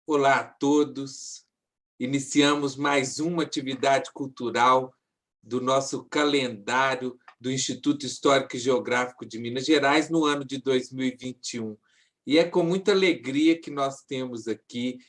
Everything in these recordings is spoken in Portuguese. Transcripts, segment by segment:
Olá a todos. Iniciamos mais uma atividade cultural do nosso calendário do Instituto Histórico e Geográfico de Minas Gerais no ano de 2021. E é com muita alegria que nós temos aqui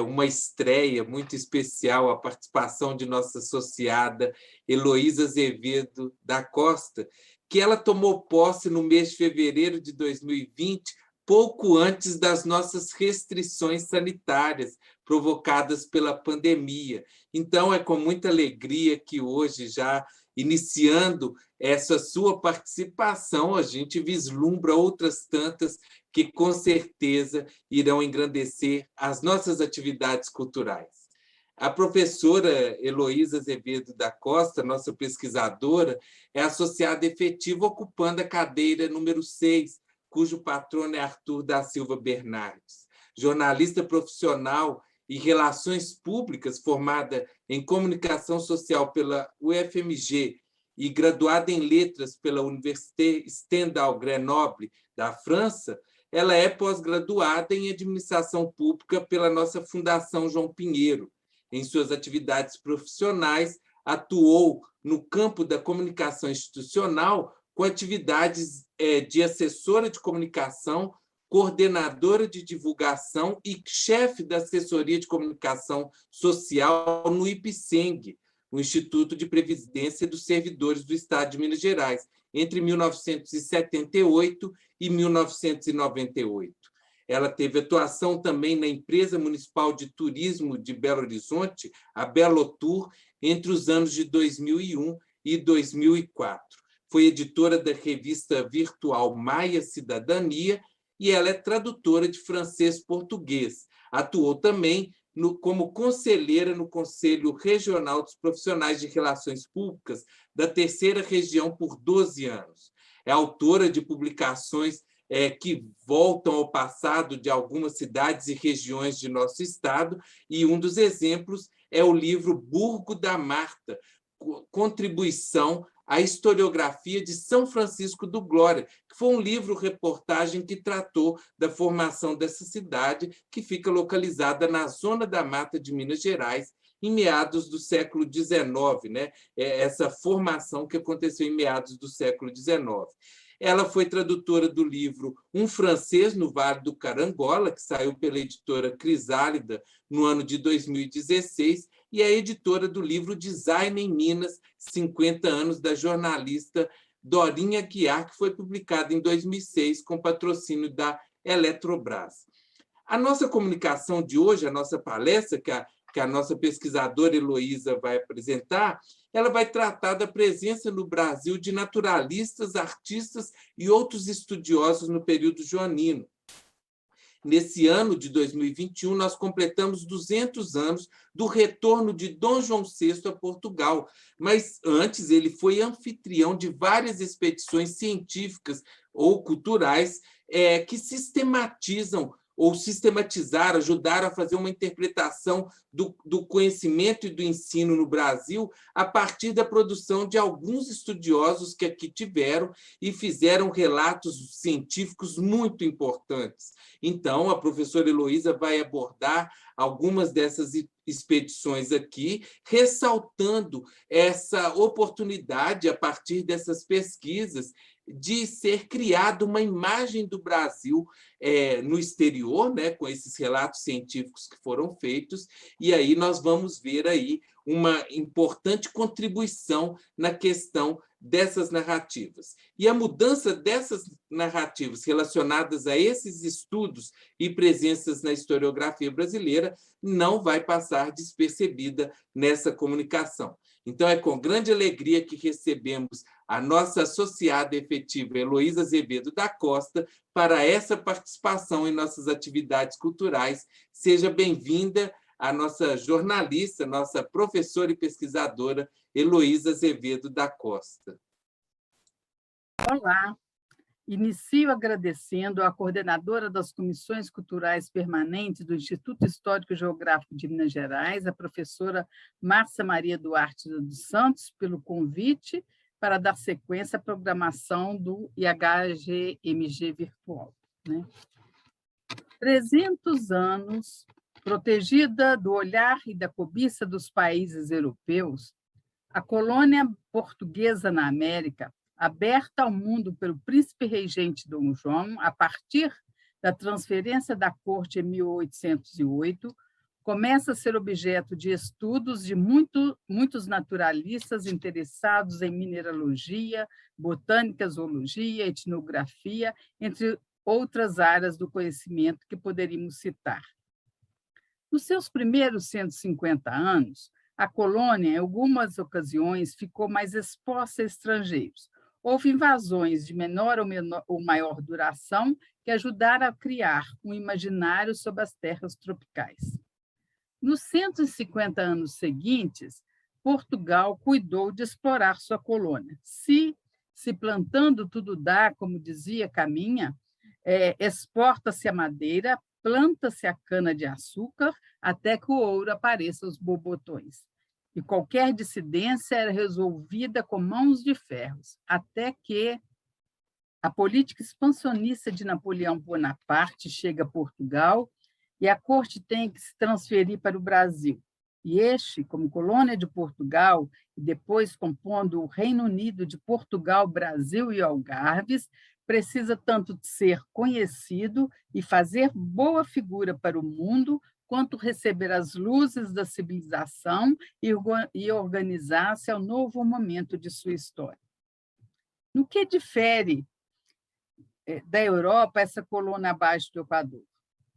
uma estreia muito especial, a participação de nossa associada Heloísa Azevedo da Costa, que ela tomou posse no mês de fevereiro de 2020, pouco antes das nossas restrições sanitárias provocadas pela pandemia. Então, é com muita alegria que hoje, já iniciando essa sua participação, a gente vislumbra outras tantas que, com certeza, irão engrandecer as nossas atividades culturais. A professora Heloísa Azevedo da Costa, nossa pesquisadora, é associada efetiva ocupando a cadeira número 6, cujo patrono é Arthur da Silva Bernardes. Jornalista profissional e Relações Públicas, formada em Comunicação Social pela UFMG e graduada em Letras pela Université Stendhal Grenoble, da França, ela é pós-graduada em Administração Pública pela nossa Fundação João Pinheiro. Em suas atividades profissionais, atuou no campo da comunicação institucional com atividades de assessora de comunicação, coordenadora de divulgação e chefe da assessoria de comunicação social no IPSENG, o Instituto de Previdência dos Servidores do Estado de Minas Gerais, entre 1978 e 1998. Ela teve atuação também na Empresa Municipal de Turismo de Belo Horizonte, a Belotur, entre os anos de 2001 e 2004. Foi editora da revista virtual Maia Cidadania e ela é tradutora de francês-português. Atuou também como conselheira no Conselho Regional dos Profissionais de Relações Públicas da Terceira Região por 12 anos. É autora de publicações que voltam ao passado de algumas cidades e regiões de nosso estado, e um dos exemplos é o livro Burgo da Marta, contribuição à historiografia de São Francisco do Glória, que foi um livro-reportagem que tratou da formação dessa cidade, que fica localizada na zona da Mata de Minas Gerais, em meados do século XIX, né? Essa formação que aconteceu em meados do século XIX. Ela foi tradutora do livro Um Francês no Vale do Carangola, que saiu pela editora Crisálida no ano de 2016, e é editora do livro Design em Minas, 50 anos, da jornalista Dorinha Guiar, que foi publicado em 2006 com patrocínio da Eletrobras. A nossa comunicação de hoje, a nossa palestra, que a nossa pesquisadora Heloísa vai apresentar, ela vai tratar da presença no Brasil de naturalistas, artistas e outros estudiosos no período joanino. Nesse ano de 2021, nós completamos 200 anos do retorno de Dom João VI a Portugal, mas antes ele foi anfitrião de várias expedições científicas ou culturais que sistematizam ou sistematizaram, ajudaram a fazer uma interpretação do conhecimento e do ensino no Brasil a partir da produção de alguns estudiosos que aqui tiveram e fizeram relatos científicos muito importantes. Então, a professora Heloísa vai abordar algumas dessas expedições aqui, ressaltando essa oportunidade, a partir dessas pesquisas, de ser criada uma imagem do Brasil no exterior, né, com esses relatos científicos que foram feitos, e aí nós vamos ver aí uma importante contribuição na questão dessas narrativas. E a mudança dessas narrativas relacionadas a esses estudos e presenças na historiografia brasileira não vai passar despercebida nessa comunicação. Então, é com grande alegria que recebemos a nossa associada efetiva Heloísa Azevedo da Costa para essa participação em nossas atividades culturais. Seja bem-vinda a nossa jornalista, nossa professora e pesquisadora, Heloísa Azevedo da Costa. Olá! Inicio agradecendo à coordenadora das Comissões Culturais Permanentes do Instituto Histórico e Geográfico de Minas Gerais, a professora Márcia Maria Duarte dos Santos, pelo convite para dar sequência à programação do IHGMG Virtual. 300 anos Protegida do olhar e da cobiça dos países europeus, a colônia portuguesa na América, aberta ao mundo pelo príncipe regente Dom João, a partir da transferência da corte em 1808, começa a ser objeto de estudos de muitos naturalistas interessados em mineralogia, botânica, zoologia, etnografia, entre outras áreas do conhecimento que poderíamos citar. Nos seus primeiros 150 anos, a colônia, em algumas ocasiões, ficou mais exposta a estrangeiros. Houve invasões de menor ou maior duração que ajudaram a criar um imaginário sobre as terras tropicais. Nos 150 anos seguintes, Portugal cuidou de explorar sua colônia. Se plantando tudo dá, como dizia Caminha, exporta-se a madeira, planta-se a cana-de-açúcar, até que o ouro apareça aos borbotões. E qualquer dissidência era resolvida com mãos de ferros, até que a política expansionista de Napoleão Bonaparte chega a Portugal e a corte tem que se transferir para o Brasil. E este, como colônia de Portugal, e depois compondo o Reino Unido de Portugal, Brasil e Algarves, precisa tanto ser conhecido e fazer boa figura para o mundo, quanto receber as luzes da civilização e organizar-se ao novo momento de sua história. No que difere da Europa essa colônia abaixo do Equador?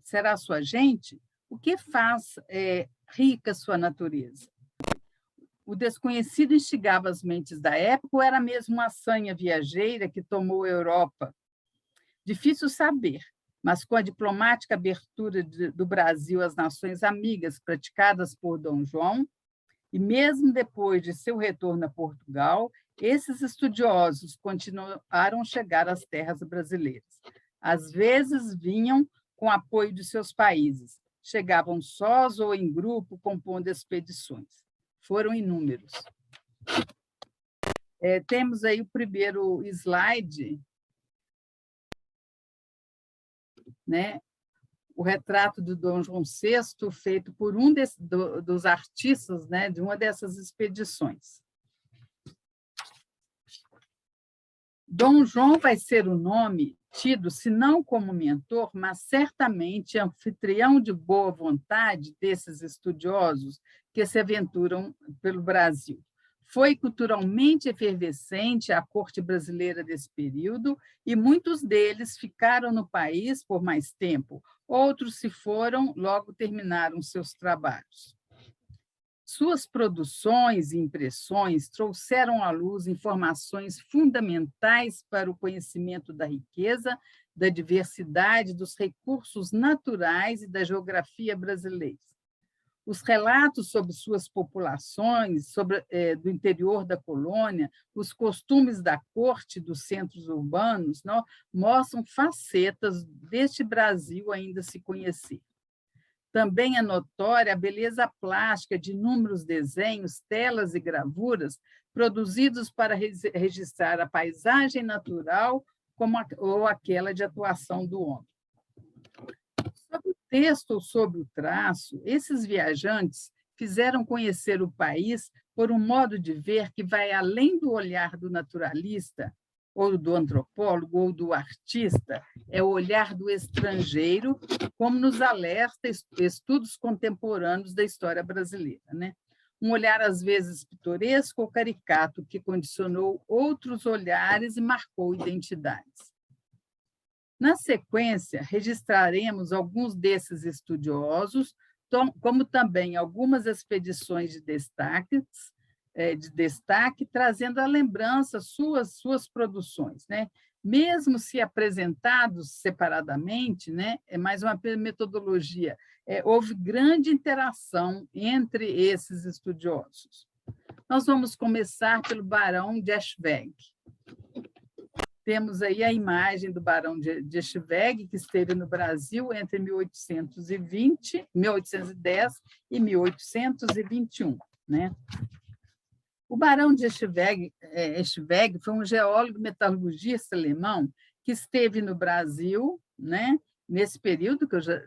Será sua gente? O que faz rica sua natureza? O desconhecido instigava as mentes da época ou era mesmo uma sanha viajeira que tomou a Europa? Difícil saber, mas com a diplomática abertura do Brasil às nações amigas praticadas por Dom João, e mesmo depois de seu retorno a Portugal, esses estudiosos continuaram a chegar às terras brasileiras. Às vezes vinham com apoio de seus países, chegavam sós ou em grupo, compondo expedições. Foram inúmeros. Temos aí o primeiro slide, né? O retrato do Dom João VI, feito por um dos artistas, né, de uma dessas expedições. Dom João vai ser o nome tido, se não como mentor, mas certamente anfitrião de boa vontade desses estudiosos que se aventuram pelo Brasil. Foi culturalmente efervescente a corte brasileira desse período e muitos deles ficaram no país por mais tempo, outros se foram, logo terminaram seus trabalhos. Suas produções e impressões trouxeram à luz informações fundamentais para o conhecimento da riqueza, da diversidade, dos recursos naturais e da geografia brasileira. Os relatos sobre suas populações, do interior da colônia, os costumes da corte, dos centros urbanos, não, mostram facetas deste Brasil ainda se conhecer. Também é notória a beleza plástica de inúmeros desenhos, telas e gravuras produzidos para registrar a paisagem natural ou aquela de atuação do homem. Sobre o texto ou sobre o traço, esses viajantes fizeram conhecer o país por um modo de ver que vai além do olhar do naturalista, ou do antropólogo, ou do artista, é o olhar do estrangeiro, como nos alerta estudos contemporâneos da história brasileira, né? Um olhar, às vezes, pitoresco ou caricato, que condicionou outros olhares e marcou identidades. Na sequência, registraremos alguns desses estudiosos, como também algumas expedições de destaque, trazendo à lembrança suas produções, né? Mesmo se apresentados separadamente, né? É mais uma metodologia. Houve grande interação entre esses estudiosos. Nós vamos começar pelo Barão de Eschwege. Temos aí a imagem do Barão de Eschwege, que esteve no Brasil entre 1810 e 1821, né? O Barão de Eschwege foi um geólogo metalurgista alemão que esteve no Brasil, né, nesse período que eu já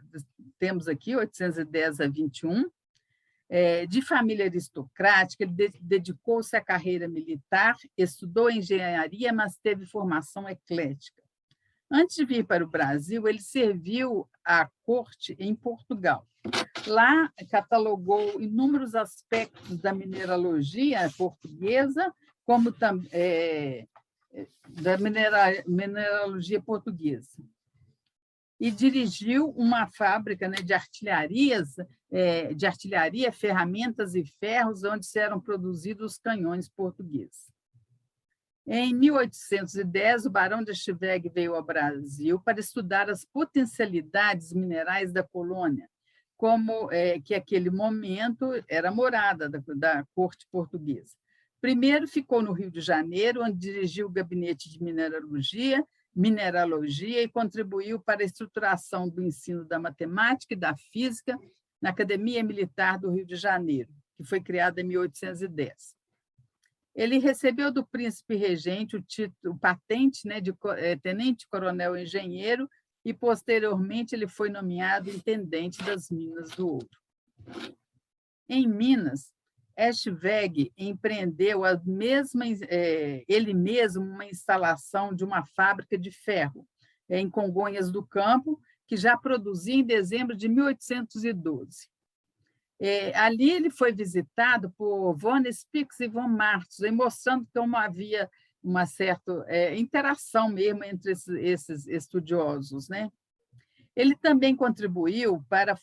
temos aqui, 810 a 21, de família aristocrática, ele dedicou-se à carreira militar, estudou engenharia, mas teve formação eclética. Antes de vir para o Brasil, ele serviu à corte em Portugal. Lá, catalogou inúmeros aspectos da mineralogia portuguesa, como da mineralogia portuguesa. E dirigiu uma fábrica, né, de artilharia, ferramentas e ferros, onde eram produzidos os canhões portugueses. Em 1810, o barão de Eschwege veio ao Brasil para estudar as potencialidades minerais da colônia, que aquele momento era morada da corte portuguesa. Primeiro ficou no Rio de Janeiro, onde dirigiu o gabinete de mineralogia e contribuiu para a estruturação do ensino da matemática e da física na Academia Militar do Rio de Janeiro, que foi criada em 1810. Ele recebeu do príncipe regente o patente, né, de tenente-coronel engenheiro e, posteriormente, ele foi nomeado intendente das Minas do Ouro. Em Minas, Eschwege empreendeu ele mesmo uma instalação de uma fábrica de ferro em Congonhas do Campo, que já produzia em dezembro de 1812. Ali ele foi visitado por von Spix e von Martins, mostrando como havia uma certa interação mesmo entre esses estudiosos, né? Ele também contribuiu para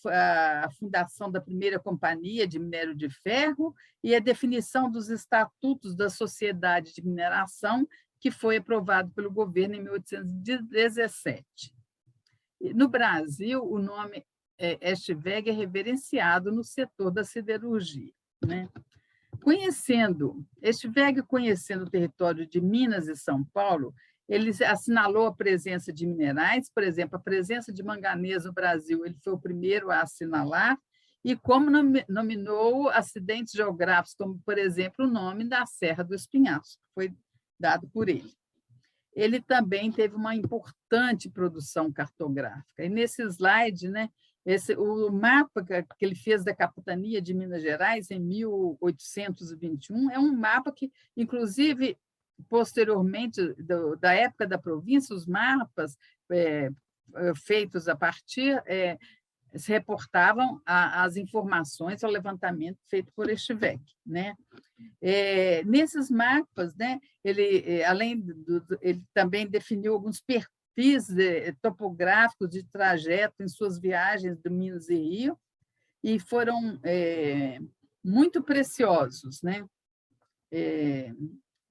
a fundação da primeira companhia de minério de ferro e a definição dos estatutos da Sociedade de Mineração, que foi aprovado pelo governo em 1817. No Brasil, o nome Eschwege é reverenciado no setor da siderurgia, né? Eschwege, conhecendo o território de Minas e São Paulo, ele assinalou a presença de minerais, por exemplo, a presença de manganês no Brasil, ele foi o primeiro a assinalar, e como nominou acidentes geográficos, como, por exemplo, o nome da Serra do Espinhaço, que foi dado por ele. Ele também teve uma importante produção cartográfica. E nesse slide, né, o mapa que ele fez da Capitania de Minas Gerais, em 1821, é um mapa que, inclusive, posteriormente, da época da província, os mapas feitos a partir se reportavam as informações ao levantamento feito por Eschwege, né? Nesses mapas, né, ele também definiu alguns perfis topográficos de trajeto em suas viagens do Minas e Rio, e foram muito preciosos, né?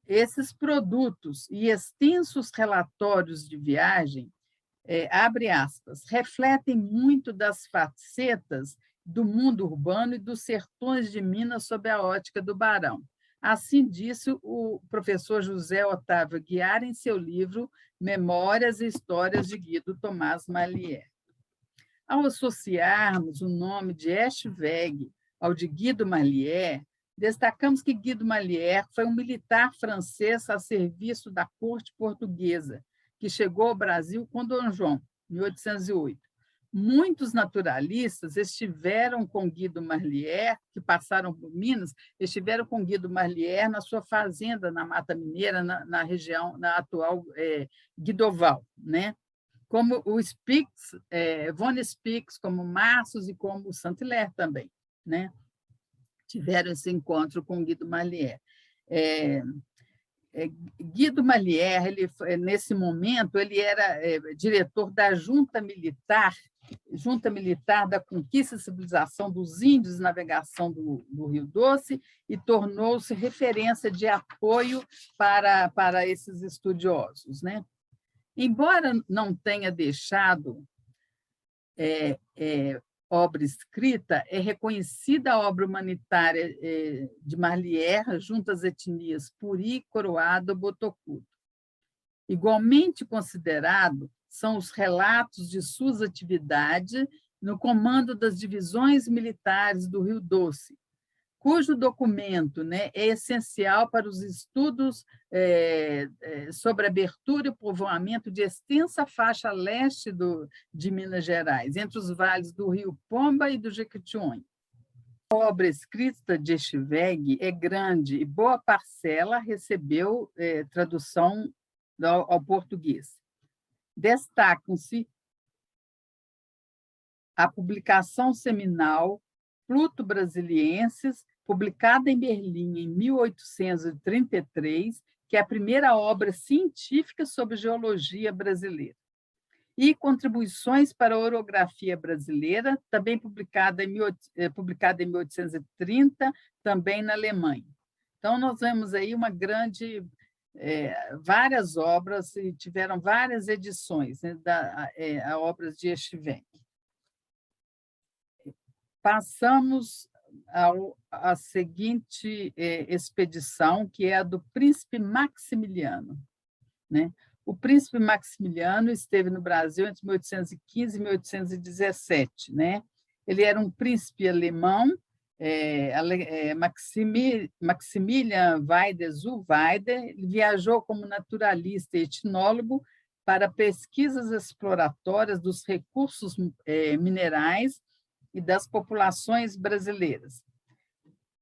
Esses produtos e extensos relatórios de viagem, abre aspas, refletem muito das facetas do mundo urbano e dos sertões de Minas sob a ótica do barão. Assim disse o professor José Otávio Guiar em seu livro Memórias e Histórias de Guido Tomás Mallier. Ao associarmos o nome de Eschwege ao de Guido Mallier, destacamos que Guido Mallier foi um militar francês a serviço da corte portuguesa, que chegou ao Brasil com Dom João, em 1808. Muitos naturalistas estiveram com Guido Mallier, que passaram por Minas, estiveram com Guido Mallier na sua fazenda, na Mata Mineira, na região, na atual Guidoval, né? Como o Spix, von Spix, como Marços e como Saint-Hilaire também, né? Tiveram esse encontro com Guido Mallier. Guido Mallier, nesse momento, ele era diretor da Junta Militar da Conquista e Civilização dos Índios e Navegação do Rio Doce, e tornou-se referência de apoio para esses estudiosos, né? Embora não tenha deixado obra escrita, é reconhecida a obra humanitária de Mallier junto às etnias Puri, Coroado e Botocudo. Igualmente considerado são os relatos de suas atividades no comando das divisões militares do Rio Doce, cujo documento, né, é essencial para os estudos sobre abertura e povoamento de extensa faixa leste de Minas Gerais, entre os vales do Rio Pomba e do Jequitinhonha. A obra escrita de Estivegue é grande e boa parcela recebeu tradução ao português. Destacam-se a publicação seminal Pluto Brasiliensis, publicada em Berlim em 1833, que é a primeira obra científica sobre geologia brasileira, e Contribuições para a Orografia Brasileira, também publicada em 1830, também na Alemanha. Então, nós vemos aí uma grande, várias obras, e tiveram várias edições, né, a obras de Estivegue. Passamos à seguinte expedição, que é a do príncipe Maximiliano, né? O príncipe Maximiliano esteve no Brasil entre 1815 e 1817. Né? Ele era um príncipe alemão, Maximilian Weide zu Weide. Ele viajou como naturalista e etnólogo para pesquisas exploratórias dos recursos minerais e das populações brasileiras.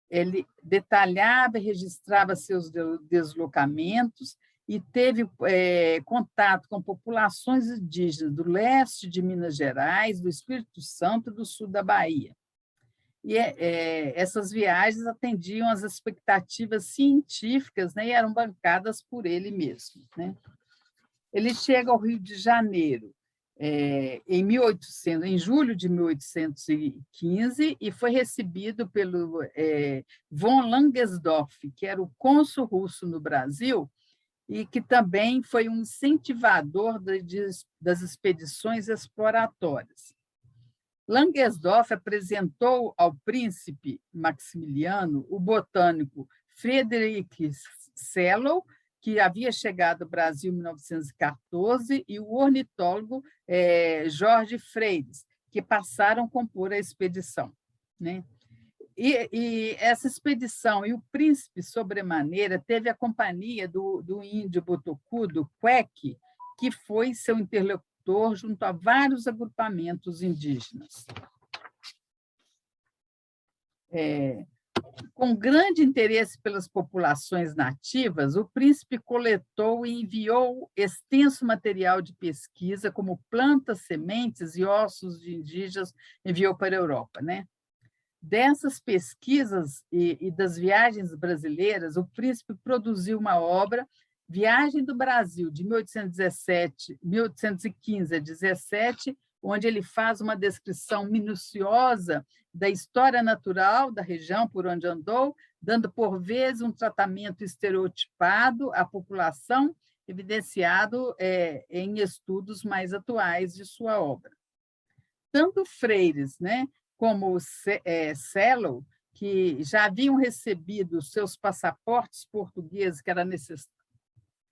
Ele detalhava e registrava seus deslocamentos e teve contato com populações indígenas do leste de Minas Gerais, do Espírito Santo e do sul da Bahia. E essas viagens atendiam às expectativas científicas, né, e eram bancadas por ele mesmo. Né? Ele chega ao Rio de Janeiro em julho de 1815, e foi recebido pelo von Langsdorff, que era o cônsul russo no Brasil, e que também foi um incentivador das expedições exploratórias. Langsdorff apresentou ao príncipe Maximiliano o botânico Friedrich Sellow, que havia chegado ao Brasil em 1914, e o ornitólogo Jorge Freires, que passaram a compor a expedição. Né? E essa expedição, e o príncipe, sobremaneira, teve a companhia do índio botocudo, Queque, que foi seu interlocutor junto a vários agrupamentos indígenas. Com grande interesse pelas populações nativas, o príncipe coletou e enviou extenso material de pesquisa, como plantas, sementes e ossos de indígenas, enviou para a Europa. Né? Dessas pesquisas e das viagens brasileiras, o príncipe produziu uma obra, Viagem do Brasil, de 1815 a 17, onde ele faz uma descrição minuciosa da história natural da região por onde andou, dando, por vezes, um tratamento estereotipado à população, evidenciado em estudos mais atuais de sua obra. Tanto Freires, né, como Sellow, que já haviam recebido seus passaportes portugueses, que era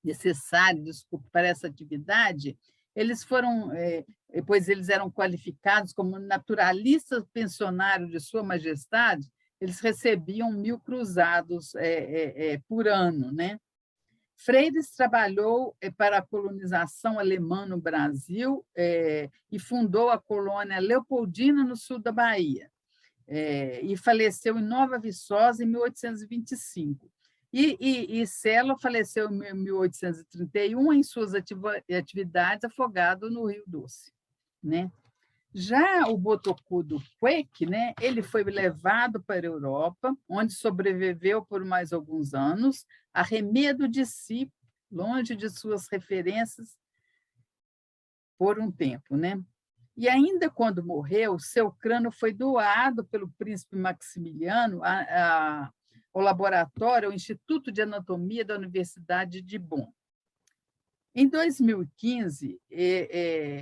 necessário para essa atividade, eles foram, pois eles eram qualificados como naturalistas pensionários de Sua Majestade, eles recebiam 1.000 cruzados por ano. Né? Freires trabalhou para a colonização alemã no Brasil e fundou a colônia Leopoldina, no sul da Bahia, e faleceu em Nova Viçosa, em 1825. E Sellow faleceu em 1831, em suas atividades, afogado no Rio Doce. Né? Já o botocudo Queque, né, ele foi levado para a Europa, onde sobreviveu por mais alguns anos, arremedo de si, longe de suas referências, por um tempo. Né? E ainda quando morreu, seu crânio foi doado pelo príncipe Maximiliano ao laboratório, ao Instituto de Anatomia da Universidade de Bonn. Em 2015,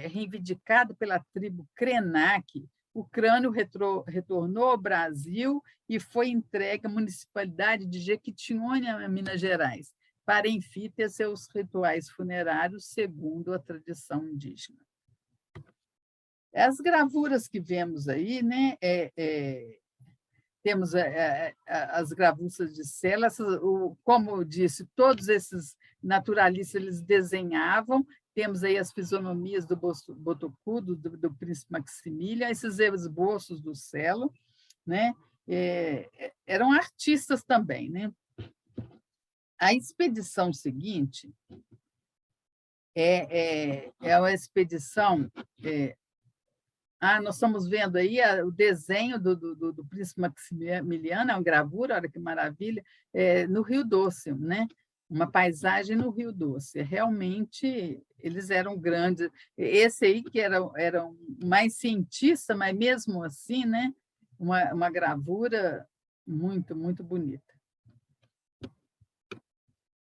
reivindicado pela tribo Krenak, o crânio retornou ao Brasil e foi entregue à municipalidade de Jequitinhonha, Minas Gerais, para, enfim, ter seus rituais funerários segundo a tradição indígena. As gravuras que vemos aí, né, temos as gravuras de Sela, como eu disse, todos esses naturalistas eles desenhavam, temos aí as fisionomias do Botocu, do príncipe Maximiliano, esses esboços do Selo, né? Eram artistas também, né? A expedição seguinte é uma expedição... nós estamos vendo aí o desenho do príncipe Maximiliano, é uma gravura, olha que maravilha, no Rio Doce, né? Uma paisagem no Rio Doce. Realmente, eles eram grandes. Esse aí que era mais cientista, mas mesmo assim, né? Uma gravura muito, muito bonita.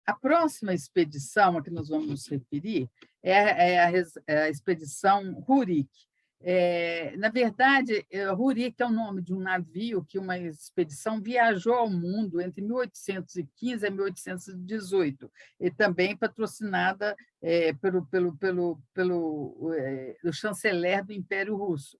A próxima expedição a que nós vamos nos referir é a expedição Rurik. Na verdade, Rurik é o nome de um navio que uma expedição viajou ao mundo entre 1815 e 1818, e também patrocinada pelo chanceler do Império Russo.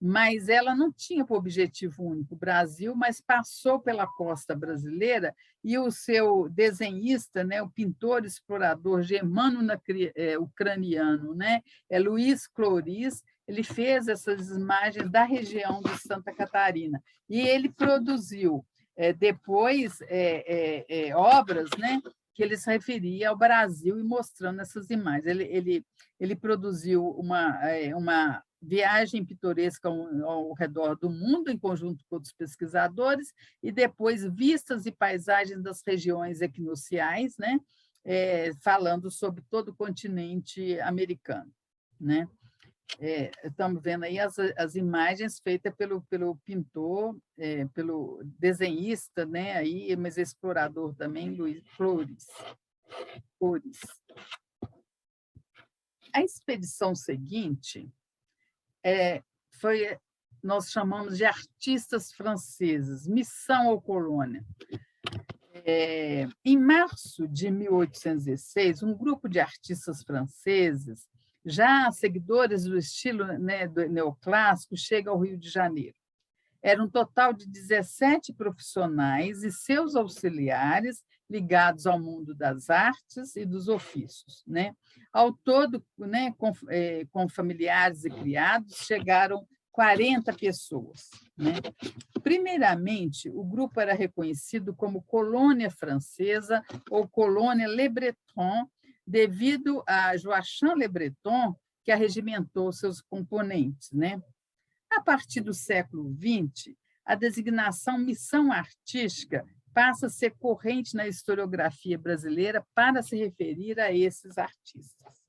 Mas ela não tinha por objetivo único o Brasil, mas passou pela costa brasileira e o seu desenhista, né, o pintor explorador germano-ucraniano, né, Luiz Cloris, ele fez essas imagens da região de Santa Catarina. E ele produziu depois obras, né, que ele se referia ao Brasil e mostrando essas imagens. Ele produziu uma viagem pitoresca ao redor do mundo, em conjunto com outros pesquisadores, e depois vistas e paisagens das regiões equinociais, né? Falando sobre todo o continente americano, né? Estamos vendo aí as imagens feitas pelo pintor, pelo desenhista, né? Aí, mas explorador também, Luiz Flores. A expedição seguinte nós chamamos de artistas franceses, missão ou colônia. Em março de 1816, um grupo de artistas franceses, já seguidores do estilo, né, do neoclássico, chega ao Rio de Janeiro. Era um total de 17 profissionais e seus auxiliares ligados ao mundo das artes e dos ofícios, né? Ao todo, né, com familiares e criados, chegaram 40 pessoas, né? Primeiramente, o grupo era reconhecido como colônia francesa ou colônia Le Breton, devido a Joachim Le Breton, que arregimentou seus componentes, né? A partir do século XX, a designação missão artística passa a ser corrente na historiografia brasileira para se referir a esses artistas.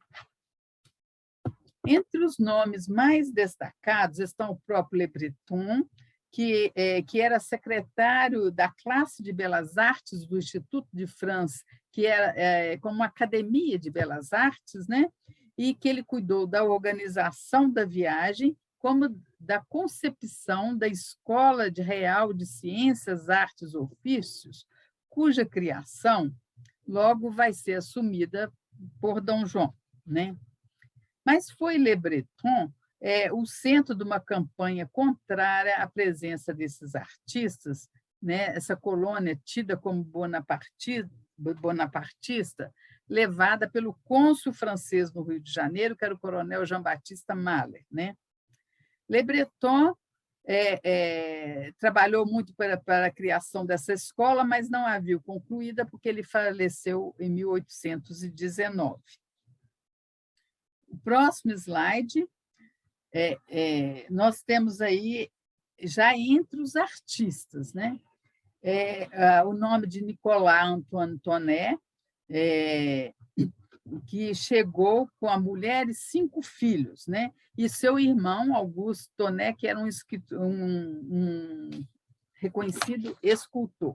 Entre os nomes mais destacados estão o próprio Le Breton, que era secretário da classe de Belas Artes do Instituto de France, que era como uma academia de belas artes, né? E que ele cuidou da organização da viagem, como da concepção da Escola Real de Ciências, Artes e Ofícios, cuja criação logo vai ser assumida por Dom João, né? Mas foi Le Breton o centro de uma campanha contrária à presença desses artistas, né? Essa colônia tida como bonapartista, levada pelo cônsul francês no Rio de Janeiro, que era o coronel Jean-Baptiste Mahler, né? Le Breton trabalhou muito para a criação dessa escola, mas não a viu concluída porque ele faleceu em 1819. O próximo slide, nós temos aí, já entre os artistas, né? O nome de Nicolas Antoine Tonet, que chegou com a mulher e 5 filhos, né? E seu irmão, Auguste Tonet, que era um reconhecido escultor.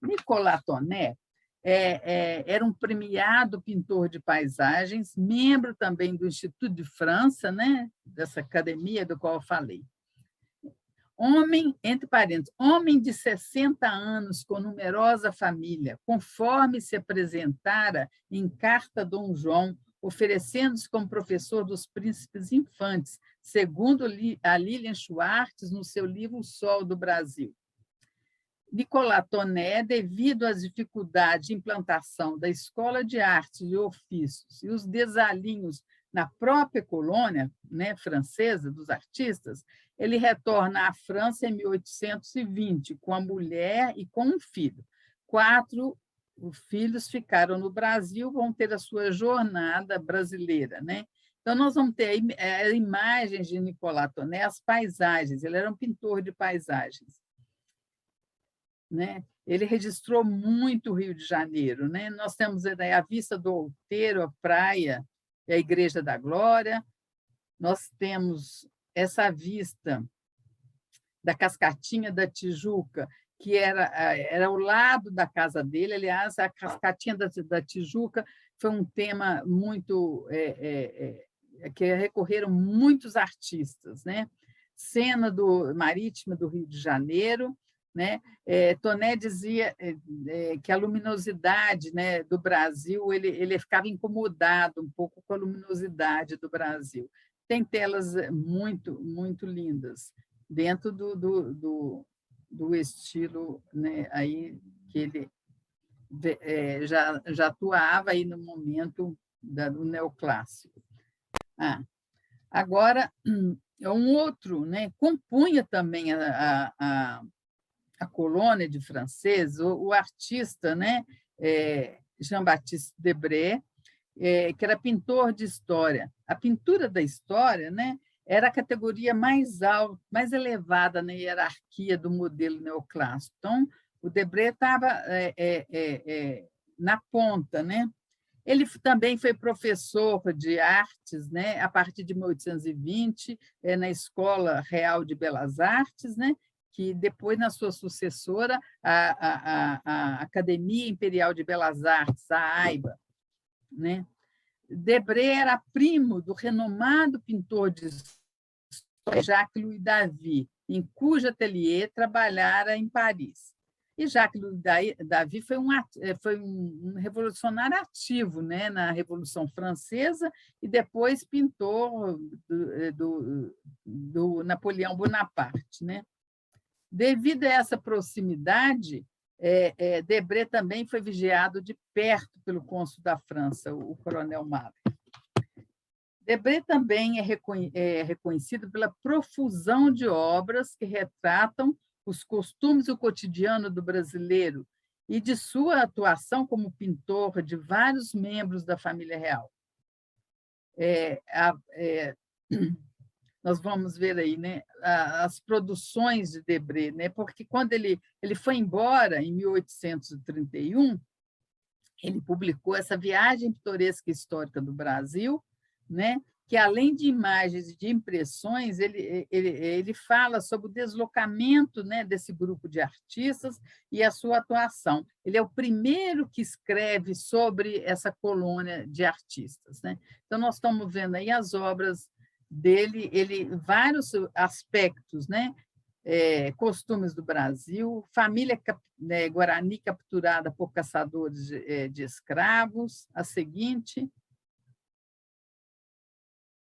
Nicolas Tonet era um premiado pintor de paisagens, membro também do Instituto de França, né? Dessa academia do qual eu falei. Homem, entre parênteses, homem de 60 anos, com numerosa família, conforme se apresentara em carta a Dom João, oferecendo-se como professor dos príncipes infantes, segundo a Lilian Schwartz, no seu livro O Sol do Brasil. Nicolas Tonet, devido às dificuldades de implantação da Escola de Artes e Ofícios e os desalinhos na própria colônia, né, francesa dos artistas, ele retorna à França em 1820, com a mulher e com um filho. 4 filhos ficaram no Brasil, vão ter a sua jornada brasileira, né? Então, nós vamos ter imagens de Nicolas Tonet, as paisagens, ele era um pintor de paisagens, né? Ele registrou muito o Rio de Janeiro, né? Nós temos a vista do Outeiro, a praia, a Igreja da Glória, nós temos essa vista da Cascatinha da Tijuca, que era ao lado da casa dele. Aliás, a Cascatinha da Tijuca foi um tema muito que recorreram muitos artistas, né? Cena marítima do Rio de Janeiro, né? Tonet dizia que a luminosidade, né, do Brasil, ele ficava incomodado um pouco com a luminosidade do Brasil. Tem telas muito, muito lindas, dentro do estilo, né, aí que ele já atuava aí no momento do neoclássico. Agora, um outro, né, compunha também a colônia de francês, o artista, né, Jean-Baptiste Debré, que era pintor de história. A pintura da história, né, era a categoria mais alta, mais elevada na hierarquia do modelo neoclássico. Então, o Debré estava na ponta, né? Ele também foi professor de artes, né, a partir de 1820, na Escola Real de Belas Artes, né, que depois, na sua sucessora, a Academia Imperial de Belas Artes, a AIBA, né? Debré era primo do renomado pintor de história Jacques Louis David, em cujo ateliê trabalhara em Paris. E Jacques Louis David foi um revolucionário ativo, né, na Revolução Francesa, e depois pintor do Napoleão Bonaparte, né? Devido a essa proximidade, Debré também foi vigiado de perto pelo cônsul da França, o coronel Mahler. Debré também é reconhecido pela profusão de obras que retratam os costumes e o cotidiano do brasileiro e de sua atuação como pintor de vários membros da família real. Nós vamos ver aí, né, as produções de Debré, né, porque quando ele foi embora, em 1831, ele publicou essa Viagem Pitoresca e Histórica do Brasil, né, que, além de imagens e de impressões, ele fala sobre o deslocamento, né, desse grupo de artistas e a sua atuação. Ele é o primeiro que escreve sobre essa colônia de artistas, né? Então, nós estamos vendo aí as obras dele, vários aspectos, né? Costumes do Brasil, família Guarani capturada por caçadores de escravos, a seguinte,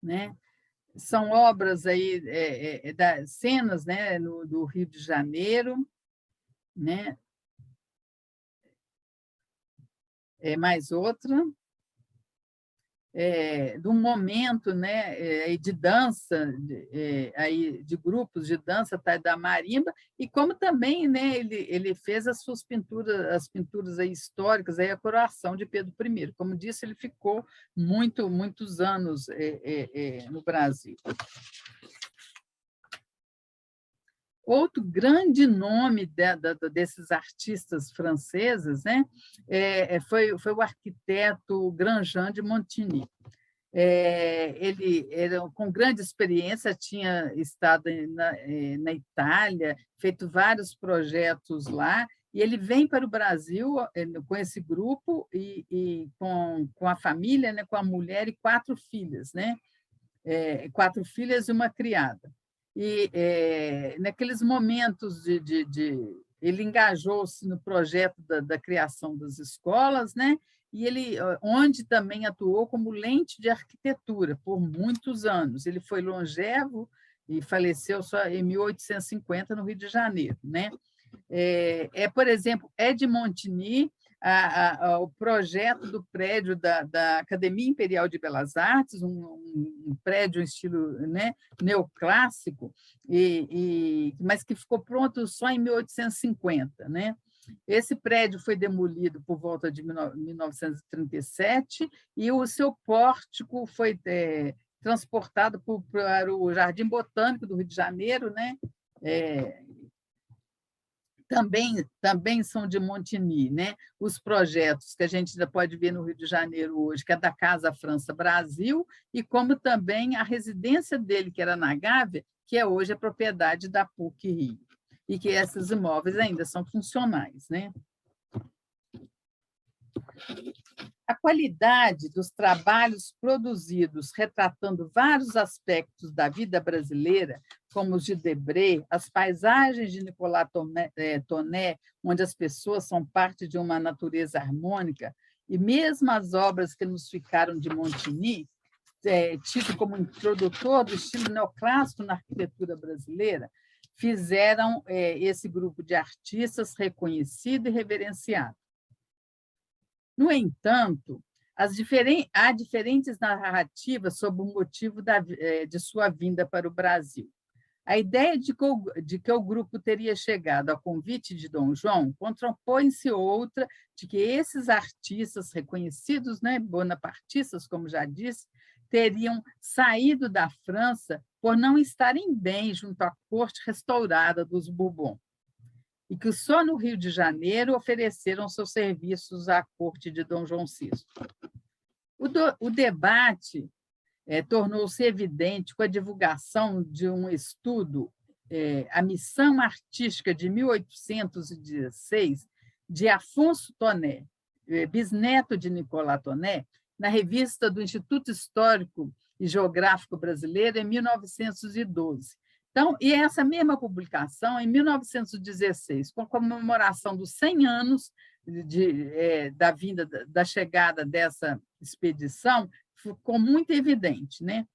né? São obras aí das cenas, né, do Rio de Janeiro, né? Mais outra. Do momento, né, de dança, de grupos de dança da marimba, e como também, né, ele fez as suas pinturas, as pinturas aí históricas, aí a coroação de Pedro I. Como disse, ele ficou muitos anos no Brasil. Outro grande nome desses artistas franceses, né, foi o arquiteto Grandjean de Montigny. Ele era com grande experiência, tinha estado na Itália, feito vários projetos lá, e ele vem para o Brasil com esse grupo e com a família, né, com a mulher e 4 filhas, né, 4 filhas e uma criada. E naqueles momentos ele engajou-se no projeto da criação das escolas, né? e onde também atuou como lente de arquitetura por muitos anos. Ele foi longevo e faleceu só em 1850, no Rio de Janeiro, né? Por exemplo, de Montigny, o projeto do prédio da Academia Imperial de Belas Artes, um prédio em estilo, né, neoclássico, mas que ficou pronto só em 1850, né? Esse prédio foi demolido por volta de 1937 e o seu pórtico foi transportado para o Jardim Botânico do Rio de Janeiro, né? Também são de Montigny, né? Os projetos que a gente ainda pode ver no Rio de Janeiro hoje, que é da Casa França Brasil, e como também a residência dele, que era na Gávea, que é hoje a propriedade da PUC Rio, e que esses imóveis ainda são funcionais, né? A qualidade dos trabalhos produzidos retratando vários aspectos da vida brasileira, como os de Debré, as paisagens de Nicolas Tonnet, onde as pessoas são parte de uma natureza harmônica, e mesmo as obras que nos ficaram de Montigny, tido como introdutor do estilo neoclássico na arquitetura brasileira, fizeram esse grupo de artistas reconhecido e reverenciado. No entanto, há diferentes narrativas sobre o motivo de sua vinda para o Brasil. A ideia de que o grupo teria chegado a convite de Dom João contrapõe-se outra de que esses artistas reconhecidos, né, bonapartistas, como já disse, teriam saído da França por não estarem bem junto à corte restaurada dos Bourbons, e que só no Rio de Janeiro ofereceram seus serviços à corte de Dom João VI. O debate tornou-se evidente com a divulgação de um estudo, A Missão Artística de 1816, de Afonso Tonnet, bisneto de Nicolas Tonnet, na revista do Instituto Histórico e Geográfico Brasileiro, em 1912. Então, e essa mesma publicação, em 1916, com a comemoração dos 100 anos da chegada dessa expedição, ficou muito evidente, né?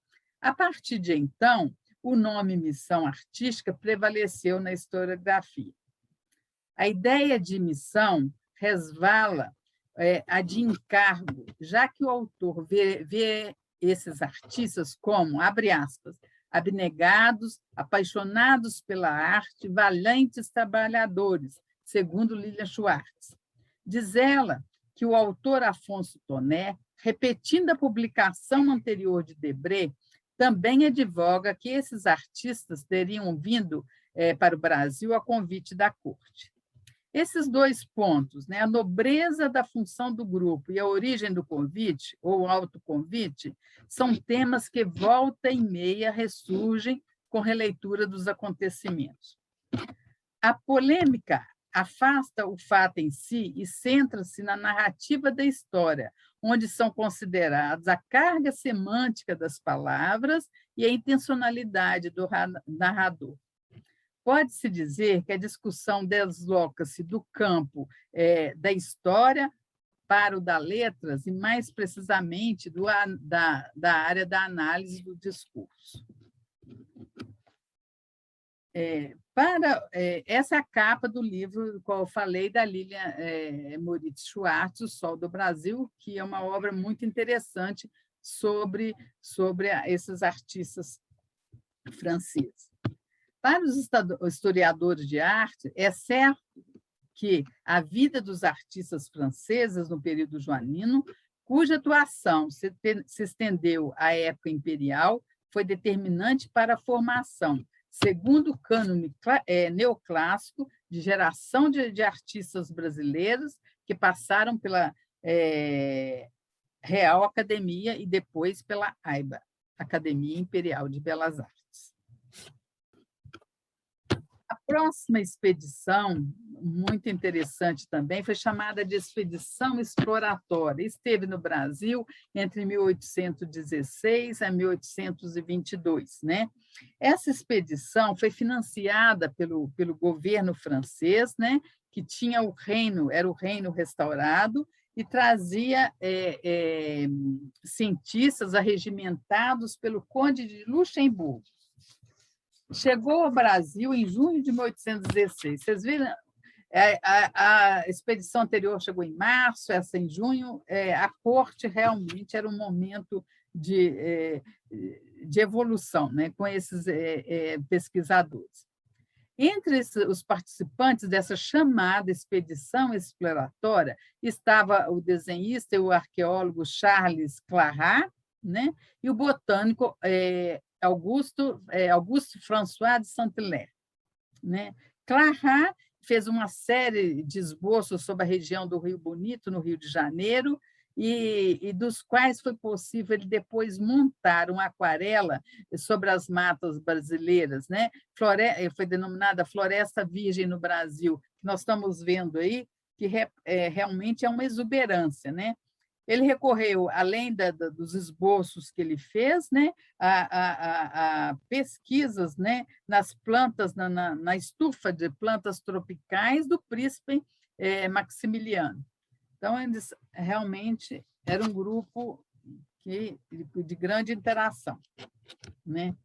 A partir de então, o nome missão artística prevaleceu na historiografia. A ideia de missão resvala a de encargo, já que o autor vê esses artistas como, abre aspas, abnegados, apaixonados pela arte, valentes trabalhadores, segundo Lilian Schwartz. Diz ela que o autor Afonso Tonnet, repetindo a publicação anterior de Debré, também advoga que esses artistas teriam vindo para o Brasil a convite da corte. Esses dois pontos, né, a nobreza da função do grupo e a origem do convite, ou autoconvite, são temas que volta e meia ressurgem com releitura dos acontecimentos. A polêmica afasta o fato em si e centra-se na narrativa da história, onde são considerados a carga semântica das palavras e a intencionalidade do narrador. Pode-se dizer que a discussão desloca-se do campo da história para o da letras e, mais precisamente, da área da análise do discurso. Essa é a capa do livro do qual eu falei, da Lilian Moritz Schwartz, O Sol do Brasil, que é uma obra muito interessante sobre esses artistas franceses. Para os historiadores de arte, é certo que a vida dos artistas franceses no período joanino, cuja atuação se estendeu à época imperial, foi determinante para a formação, segundo o cânone neoclássico, de geração de artistas brasileiros que passaram pela Real Academia e depois pela AIBA, Academia Imperial de Belas Artes. A próxima expedição, muito interessante também, foi chamada de Expedição Exploratória. Esteve no Brasil entre 1816 a 1822, né? Essa expedição foi financiada pelo governo francês, né? que tinha o reino, era o reino restaurado, e trazia cientistas arregimentados pelo Conde de Luxemburgo. Chegou ao Brasil em junho de 1816. Vocês viram? A expedição anterior chegou em março, essa em junho. A corte realmente era um momento de evolução, né, com esses pesquisadores. Entre os participantes dessa chamada expedição exploratória estava o desenhista e o arqueólogo Charles Clarat, né, e o botânico Auguste François de Saint-Hilaire, né? Clarat fez uma série de esboços sobre a região do Rio Bonito, no Rio de Janeiro, e dos quais foi possível ele depois montar uma aquarela sobre as matas brasileiras, né? Foi denominada Floresta Virgem no Brasil, que nós estamos vendo aí, que realmente é uma exuberância, né? Ele recorreu, além dos esboços que ele fez, né, a pesquisas, né, nas plantas, na estufa de plantas tropicais do príncipe Maximiliano. Então, eles realmente era um grupo de grande interação, né?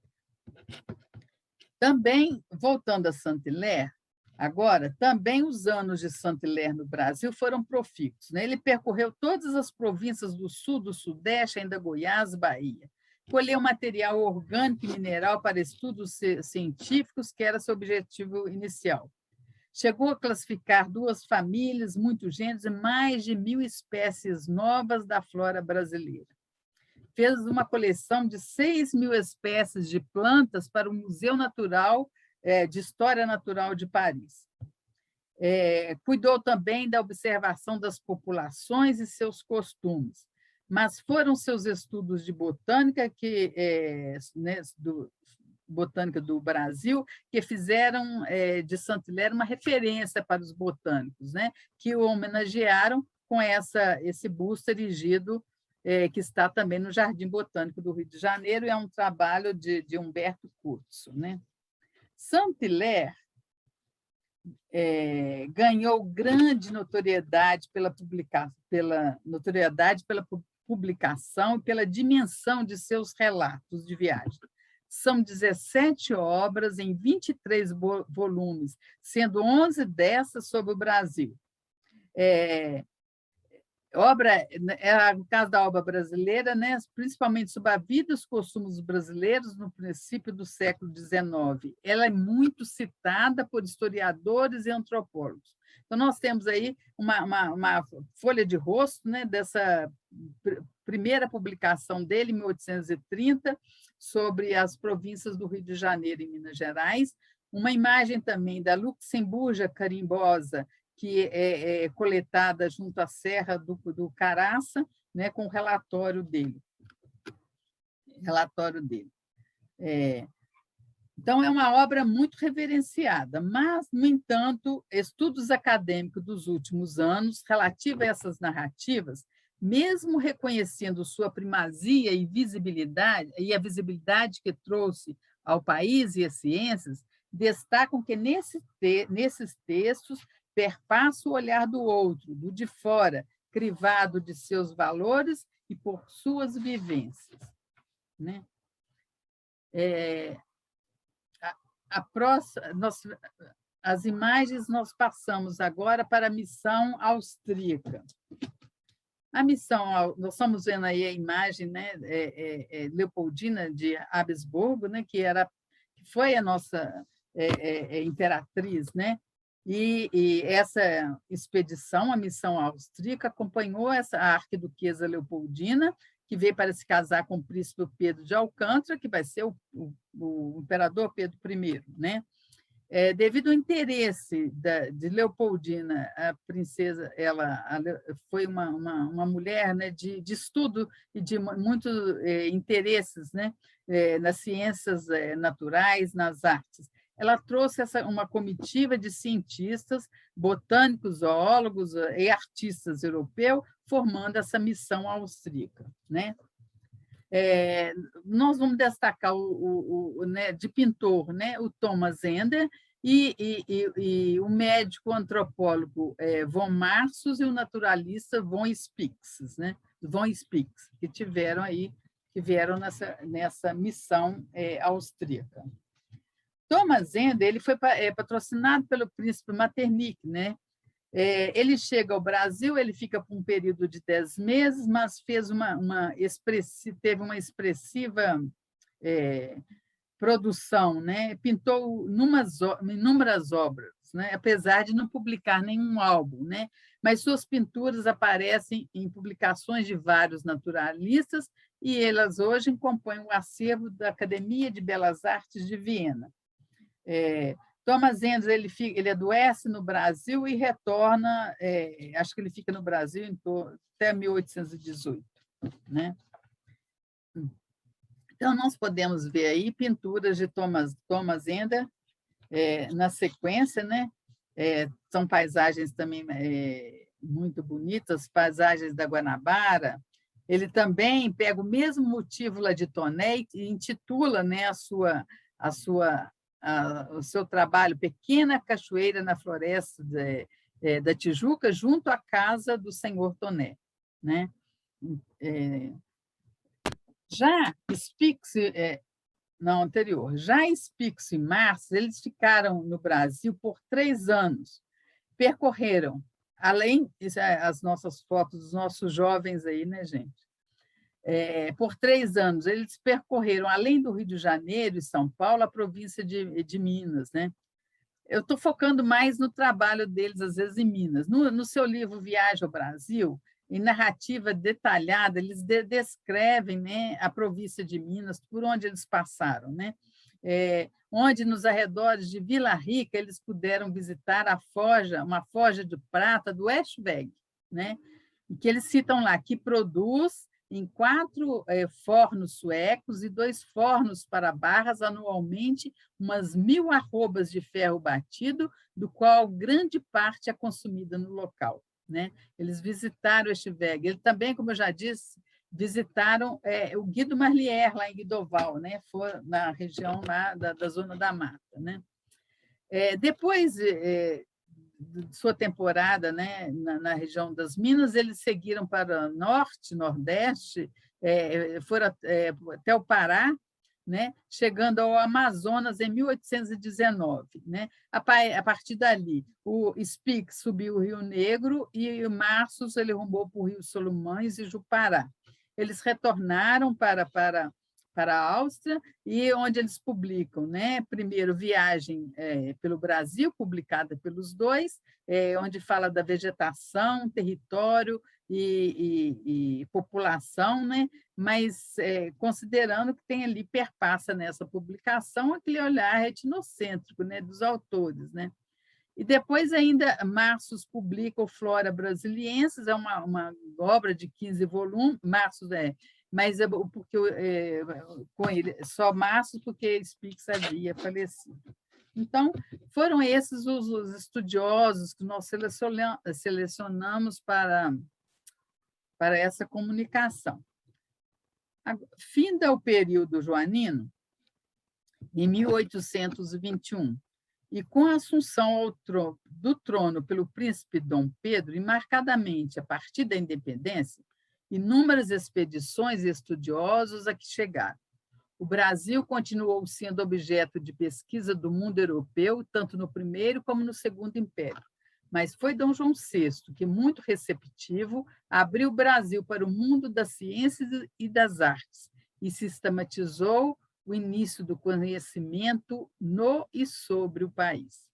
Também, voltando a Saint-Hilaire, agora, também os anos de Saint-Hilaire no Brasil foram profícuos, né? Ele percorreu todas as províncias do sul, do sudeste, ainda Goiás e Bahia. Colheu material orgânico e mineral para estudos científicos, que era seu objetivo inicial. Chegou a classificar 2 famílias, muitos gêneros e mais de 1.000 espécies novas da flora brasileira. Fez uma coleção de 6.000 espécies de plantas para o Museu Natural de História Natural de Paris. Cuidou também da observação das populações e seus costumes, mas foram seus estudos de botânica botânica do Brasil, que fizeram de Saint-Hilaire uma referência para os botânicos, né? Que o homenagearam com esse busto erigido, que está também no Jardim Botânico do Rio de Janeiro, e é um trabalho de Humberto Curzo, né? Saint-Hilaire ganhou grande notoriedade pela publicação e pela dimensão de seus relatos de viagem. São 17 obras em 23 volumes, sendo 11 dessas sobre o Brasil. No caso da obra brasileira, né, principalmente sobre a vida e os costumes brasileiros no princípio do século XIX. Ela é muito citada por historiadores e antropólogos. Então, nós temos aí uma folha de rosto, né, dessa primeira publicação dele, em 1830, sobre as províncias do Rio de Janeiro e Minas Gerais, uma imagem também da Luxemburgia carimbosa, que é coletada junto à Serra do Caraça, né, com o relatório dele. Então, é uma obra muito reverenciada, mas, no entanto, estudos acadêmicos dos últimos anos relativos a essas narrativas, mesmo reconhecendo sua primazia e visibilidade, e a visibilidade que trouxe ao país e às ciências, destacam que nesses textos perpassa o olhar do outro, do de fora, crivado de seus valores e por suas vivências, né? As imagens nós passamos agora para a missão austríaca. A missão, nós estamos vendo aí a imagem, né, Leopoldina de Habsburgo, né, que foi a nossa imperatriz, né? E essa expedição, a missão austríaca, acompanhou a arquiduquesa Leopoldina, que veio para se casar com o príncipe Pedro de Alcântara, que vai ser o imperador Pedro I, né? Devido ao interesse de Leopoldina, a princesa, ela foi uma mulher, né, de estudo e de muitos interesses, né, nas ciências naturais, nas artes. Ela trouxe uma comitiva de cientistas, botânicos, zoólogos e artistas europeus, formando essa missão austríaca, né? Nós vamos destacar de pintor, né, o Thomas Ender, e o médico antropólogo von Marsus e o naturalista von Spix, né? Von Spix, que vieram nessa missão austríaca. Thomas Ender ele foi patrocinado pelo príncipe Metternich, né? Ele chega ao Brasil, ele fica por um período de 10 meses, mas teve uma expressiva produção, né? Pintou inúmeras obras, né? Apesar de não publicar nenhum álbum, né? Mas suas pinturas aparecem em publicações de vários naturalistas e elas hoje compõem o acervo da Academia de Belas Artes de Viena. Thomas Enders ele adoece no Brasil e retorna, acho que ele fica no Brasil até 1818, né? Então, nós podemos ver aí pinturas de Thomas Ender na sequência, né? São paisagens também muito bonitas, paisagens da Guanabara. Ele também pega o mesmo motivo lá de Toné e intitula, né, o seu trabalho Pequena Cachoeira na Floresta da Tijuca, junto à casa do senhor Toné, né? Já Spix, Spix e Marx, eles ficaram no Brasil por 3 anos, percorreram, além, as nossas fotos dos nossos jovens aí, né, gente? Por 3 anos, eles percorreram, além do Rio de Janeiro e São Paulo, a província de Minas, né? Eu estou focando mais no trabalho deles, às vezes, em Minas. No seu livro Viagem ao Brasil, em narrativa detalhada, eles descrevem, né, a província de Minas, por onde eles passaram, né? Onde, nos arredores de Vila Rica, eles puderam visitar uma forja de prata do Eschweg, né? Que eles citam lá, que produz em 4 fornos suecos e 2 fornos para barras anualmente umas 1000 arrobas de ferro batido, do qual grande parte é consumida no local, né? Eles visitaram este Eschweg. Ele também, como eu já disse, visitaram o Guido Marlier, lá em Guidoval, né? Foi na região lá da Zona da Mata, né? Depois de sua temporada, né, na região das Minas, eles seguiram para norte, nordeste, foram até o Pará, né, chegando ao Amazonas em 1819. Né? A partir dali, o Spix subiu o Rio Negro e o Marços ele rumou para o Rio Solimões e Jupará. Eles retornaram para a Áustria, e onde eles publicam, né? Primeiro, Viagem pelo Brasil, publicada pelos dois, onde fala da vegetação, território e população, né? Mas considerando que tem ali, perpassa nessa publicação aquele olhar etnocêntrico, né? Dos autores, né? E depois ainda Marços publica o Flora Brasiliensis, é uma obra de 15 volumes, Marços mas porque com ele só Marços, porque Spix havia falecido. Então, foram esses os estudiosos que nós selecionamos para essa comunicação. Finda o período joanino, em 1821, e com a assunção do trono pelo príncipe Dom Pedro, e marcadamente a partir da independência, inúmeras expedições e estudiosos aqui chegaram. O Brasil continuou sendo objeto de pesquisa do mundo europeu, tanto no primeiro como no segundo império. Mas foi Dom João VI que, muito receptivo, abriu o Brasil para o mundo das ciências e das artes e sistematizou o início do conhecimento no e sobre o país.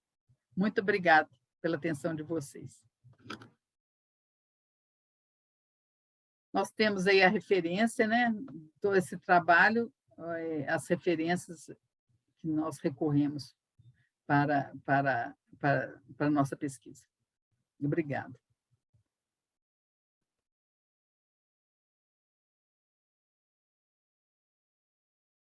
Muito obrigada pela atenção de vocês. Nós temos aí a referência, né? Todo esse trabalho, as referências que nós recorremos para a nossa pesquisa. Obrigada.